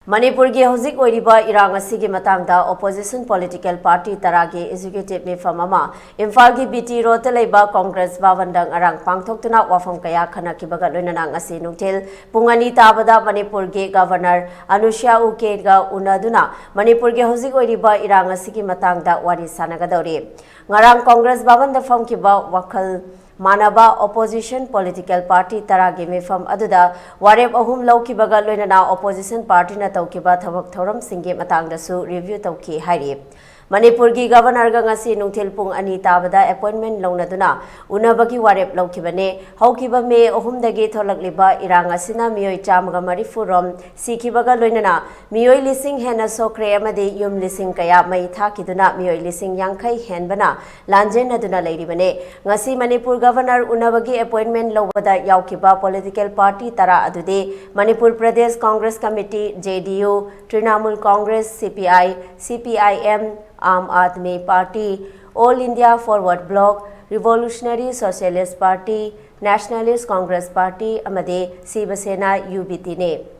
Manipur ki hauzik oiriba Eerang asigi matangda opposition political party taragi executive mifam ama Imphal ki BT Road ta leiba Congress bawandang arang pangthoktuna wafam kaya khanakibaga loinana ngasi nungthil pung 2 tabada Manipur ki governor Anusha Uke ga unaduna Manipur ki hauzik oiriba Eerang asigi matangda wari sanagadori ngarang Congress bawanda famkiba wakhal Manaba opposition political party taragi mifam aduda warep ahum laukibaga loinana opposition party na taukiba thabak thoram singge matangdasu review tauki hairi Manipur ki governor ga ngasi nungthil pung 2 tabada appointment launaduna unabagi warep laukibane haukiba me ahum dagi tholakliba Eerang asina miyoi chamaga marifurom sikibaga loinana miyoi lising hena sokre amade yum lising kaya mai thakiduna miyoi lising yangkai henbana lanjen aduna leiribane ngasi Manipur governor unabagi appointment lobada yaukiba political party tara adude Manipur Pradesh Congress Committee JDU Trinamool Congress CPI CPIM Aam Aadmi Party, All India Forward Bloc, Revolutionary Socialist Party, Nationalist Congress Party, amade Shiva Sena UBT ne.